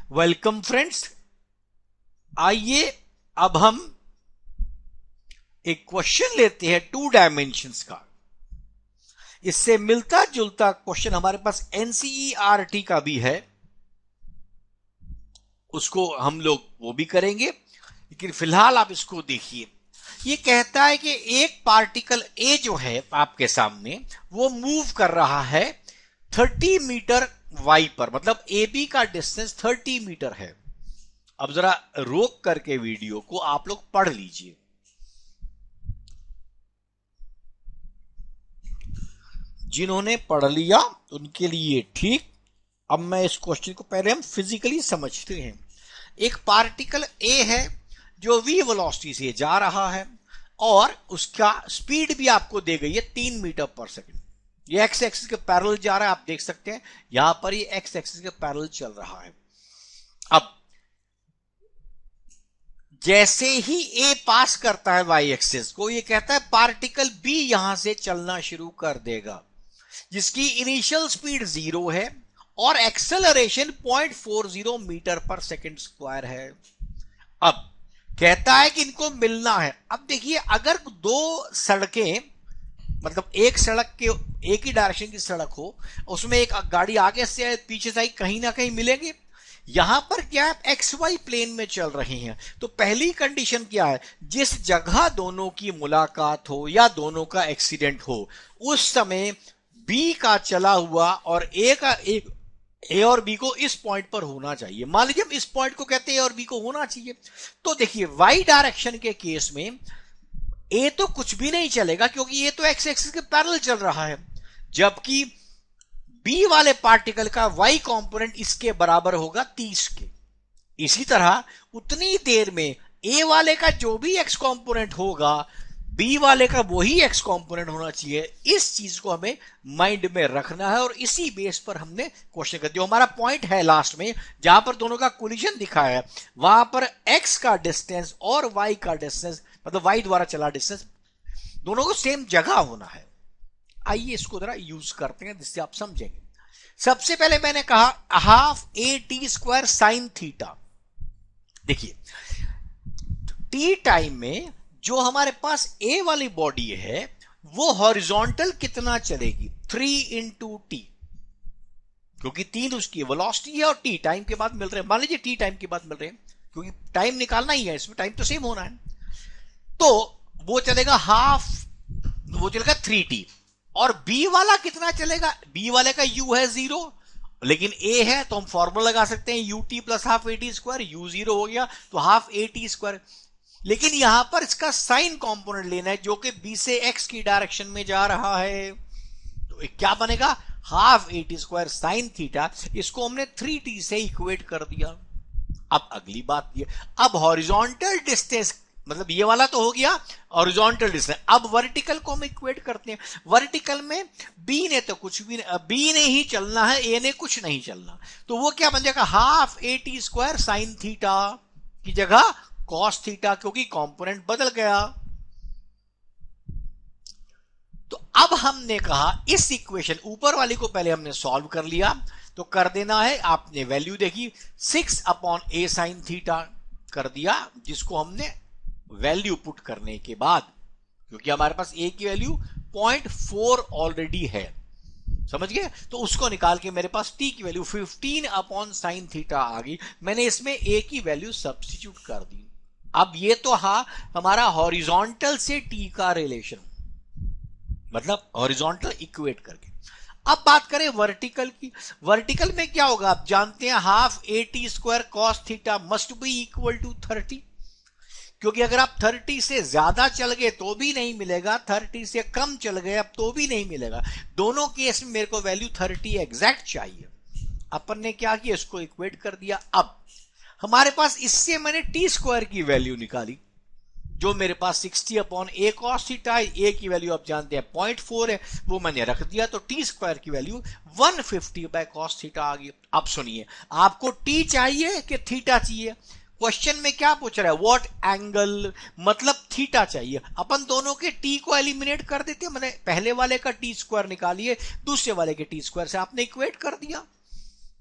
Welcome friends, आइए अब हम एक क्वेश्चन लेते हैं 2 डायमेंशंस का। इससे मिलता जुलता क्वेश्चन हमारे पास एनसीईआरटी का भी है, उसको हम लोग वो भी करेंगे, लेकिन फिलहाल आप इसको देखिए। ये कहता है कि एक पार्टिकल ए जो है आपके सामने वो मूव कर रहा है 30 मीटर वाई पर, मतलब ए बी का डिस्टेंस 30 मीटर है। अब जरा रोक करके वीडियो को आप लोग पढ़ लीजिए। जिन्होंने पढ़ लिया उनके लिए ठीक। अब मैं इस क्वेश्चन को पहले हम फिजिकली समझते हैं। एक पार्टिकल ए है जो v वेलोसिटी से जा रहा है और उसका स्पीड भी आपको दी गई है 3 मीटर पर सेकंड। ये एक्स एक्सिस के पैरेलल जा रहा है, आप देख सकते हैं यहां पर ये एक्स एक्सिस के पैरेलल चल रहा है। अब जैसे ही ए पास करता है वाई एक्सिस को, ये कहता है पार्टिकल बी यहां से चलना शुरू कर देगा, जिसकी इनिशियल स्पीड 0 है और एक्सेलरेशन 0.40 मीटर पर सेकंड स्क्वायर है। अब कहता है कि इनको मिलना है। अब देखिए, अगर दो सड़कें, मतलब एक सड़क के एक ही डायरेक्शन की सड़क हो, उसमें एक गाड़ी आगे से पीछे से कहीं ना कहीं मिलेंगे। यहां पर क्या है, एक्स वाई प्लेन में चल रही हैं, तो पहली कंडीशन क्या है, जिस जगह दोनों की मुलाकात हो या दोनों का एक्सीडेंट हो, उस समय बी का चला हुआ और ए और बी को इस पॉइंट पर होना चाहिए। मान लीजिए हम इस पॉइंट को कहते हैं ए और बी को होना चाहिए, तो देखिए वाई डायरेक्शन के केस में ए तो कुछ भी नहीं चलेगा क्योंकि ये तो एक्स एक्सिस के पैरेलल चल रहा है, जबकि बी वाले पार्टिकल का वाई कंपोनेंट इसके बराबर होगा 30 के। इसी तरह उतनी देर में ए वाले का जो भी एक्स कंपोनेंट होगा, बी वाले का वही एक्स कंपोनेंट होना चाहिए। इस चीज को हमें माइंड में रखना है और इसी बेस पर हमने क्वेश्चन कर दिया। हमारा पॉइंट है लास्ट में, जहां पर दोनों का कोलिजन दिखा है, वहां पर एक्स का डिस्टेंस और वाई का डिस्टेंस, मतलब वाई द्वारा चला डिस्टेंस, दोनों को सेम जगह होना है। आइए इसको जरा यूज करते हैं जिससे आप समझेंगे। सबसे पहले मैंने कहा half a t square sine theta. देखिए टी टाइम में जो हमारे पास ए वाली बॉडी है वो हॉरिजॉन्टल कितना चलेगी, 3 इंटू टी, क्योंकि 3 उसकी वेलोसिटी है और टी टाइम के बाद मिल रहे हैं। मान लीजिए टी टाइम के बाद मिल रहे हैं, क्योंकि टाइम निकालना ही है, इसमें टाइम तो सेम होना है, तो वो चलेगा हाफ, वो चलेगा 3t। और बी वाला कितना चलेगा, बी वाले का u है 0, लेकिन a है तो हम फॉर्मूला लगा सकते हैं ut plus half a t square, u 0 हो गया तो हाफ ए टी स्क्वायर। लेकिन यहां पर इसका साइन कंपोनेंट लेना है जो कि b से x की डायरेक्शन में जा रहा है, तो क्या बनेगा, half a t square sine theta. इसको हमने 3t से इक्वेट कर दिया। अब अगली बात ये, अब हॉरिजॉन्टल डिस्टेंस, मतलब ये वाला तो हो गया हॉरिजॉन्टल डिस्टेंस। अब वर्टिकल को हम इक्वेट करते हैं। वर्टिकल में बी ने तो कुछ भी, बी ने ही चलना है, ए ने कुछ नहीं चलना, तो वो क्या बन जाएगा, half a t square sine theta की जगह कॉस थीटा, क्योंकि कंपोनेंट बदल गया। तो अब हमने कहा इस इक्वेशन ऊपर वाली को पहले हमने सॉल्व कर लिया, तो कर देना है, आपने वैल्यू देखी 6 अपॉन ए साइन थीटा कर दिया, जिसको हमने वैल्यू पुट करने के बाद, क्योंकि हमारे पास ए की वैल्यू 0.4 ऑलरेडी है, समझ गए, तो उसको निकाल के मेरे पास टी की वैल्यू 15 अपॉन साइन थीटा आ गई। मैंने इसमें ए की वैल्यू सब्स्टिट्यूट कर दी। अब ये तो हमारा हॉरिजॉन्टल से टी का रिलेशन, मतलब हॉरिजॉन्टल इक्वेट करके। अब बात करें वर्टिकल की। वर्टिकल में क्या होगा, आप जानते हैं half a t square cos theta must be equal to 30, क्योंकि अगर आप 30 से ज्यादा चल गए तो भी नहीं मिलेगा, 30 से कम चल गए अब तो भी नहीं मिलेगा। दोनों केस में मेरे को वैल्यू 30 एग्जैक्ट चाहिए। अपन ने क्या किया, इसको इक्वेट कर दिया। अब हमारे पास इससे मैंने टी स्क्वायर की वैल्यू निकाली, जो मेरे पास 60 अपॉन ए कॉस थीटा, ए की वैल्यू आप जानते हैं 0.4 है, वो मैंने रख दिया, तो टी स्क्वायर की वैल्यू 150 बाय कॉस थीटा आ गई। अब सुनिए, आपको टी चाहिए कि थीटा चाहिए, क्वेश्चन में क्या पूछ रहा है, व्हाट एंगल, मतलब थीटा चाहिए। अपन दोनों के टी को एलिमिनेट कर देते, मैंने पहले वाले का टी स्क्वायर निकालिए, दूसरे वाले के टी स्क्वायर से आपने इक्वेट कर दिया।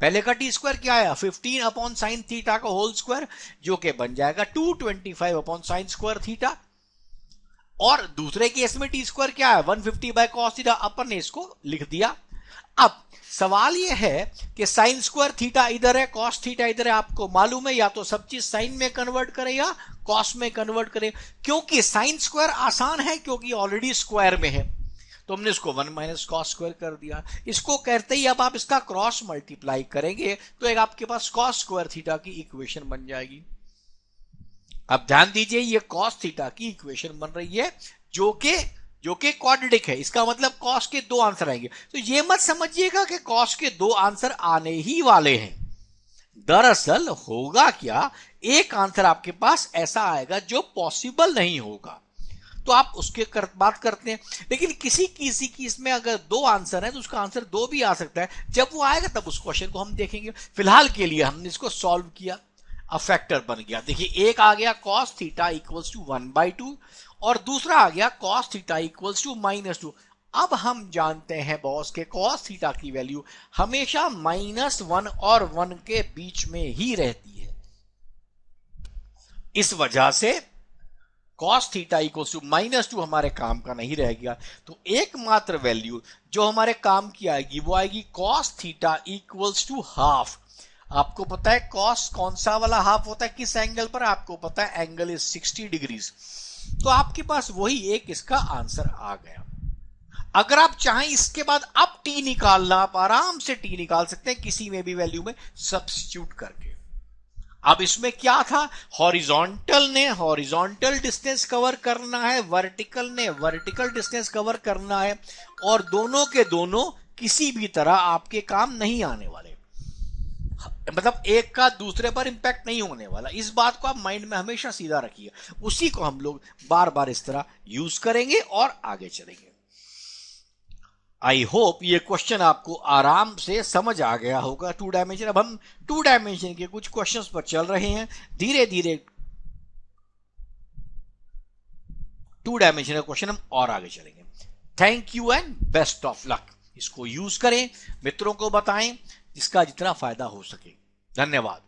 पहले का टी स्क्वायर क्या आया 15 अपॉन साइन थीटा का होल स्क्वायर, जो कि बन जाएगा 225 अपॉन साइन स्क्वायर थीटा। और दूसरे केस में टी स्क्वायर क्या है 150 बाय कॉस थीटा, अपन ने इसको लिख दिया। अब सवाल यह है कि साइन स्क्वायर थीटा इधर है, कॉस थीटा इधर है, आपको मालूम है या तो सब चीज साइन में कन्वर्ट करे या कॉस में कन्वर्ट करे। क्योंकि साइन स्क्वायर आसान है क्योंकि ऑलरेडी स्क्वायर में है, तो हमने इसको 1 माइनस कॉस स्क्वायर कर दिया। इसको करते ही अब आप इसका क्रॉस मल्टीप्लाई करेंगे तो एक आपके पास कॉस स्क्वायर थीटा की इक्वेशन बन जाएगी। अब ध्यान दीजिए ये कॉस थीटा की इक्वेशन बन रही है जो कि क्वाड्रेटिक है, इसका मतलब कॉस के 2 आंसर आएंगे। तो ये मत समझिएगा कि कॉस के 2 आंसर आने ही वाले हैं। दरअसल होगा क्या, एक आंसर आपके पास ऐसा आएगा जो पॉसिबल नहीं होगा, तो आप उसके बात करते हैं। लेकिन किसी की इसमें अगर 2 आंसर है तो उसका आंसर 2 भी आ सकता है। जब वो आएगा तब उस क्वेश्चन को हम देखेंगे। फिलहाल के लिए हमने इसको सॉल्व किया, अब फैक्टर बन गया। देखिए एक आ गया कॉस थीटा इक्वल्स टू 1/2 और दूसरा आ गया कॉस थीटा इक्वल्स टू -2। अब हम जानते हैं बॉस के कॉस थीटा की वैल्यू हमेशा -1 और 1 के बीच में ही रहती है। इस वजह से कॉस थीटा इक्वल्स टू -2 हमारे काम का नहीं रह गया। तो एकमात्र वैल्यू जो हमारे काम की आएगी वो आएगी cos theta equals to half. आपको पता है कॉस कौन सा वाला हाफ होता है किस एंगल पर, आपको पता है एंगल इज 60 डिग्रीज। तो आपके पास वही एक इसका आंसर आ गया। अगर आप चाहें इसके बाद अब टी निकालना, आप आराम से टी निकाल सकते हैं किसी में भी वैल्यू में सब्स्टिट्यूट करके। अब इसमें क्या था, हॉरिजॉन्टल ने हॉरिजॉन्टल डिस्टेंस कवर करना है, वर्टिकल ने वर्टिकल डिस्टेंस कवर करना है, और दोनों के दोनों किसी भी तरह आपके काम नहीं आने वाले, मतलब एक का दूसरे पर इंपैक्ट नहीं होने वाला। इस बात को आप माइंड में हमेशा सीधा रखिए। उसी को हम लोग बार बार इस तरह यूज करेंगे और आगे चलेंगे। आई होप ये क्वेश्चन आपको आराम से समझ आ गया होगा 2 डायमेंशन। अब हम 2 डायमेंशन के कुछ क्वेश्चंस पर चल रहे हैं, धीरे धीरे 2 डायमेंशन का क्वेश्चन हम और आगे चलेंगे। Thank you and best of luck. इसको यूज करें, मित्रों को बताएं, जिसका जितना फायदा हो सके। धन्यवाद।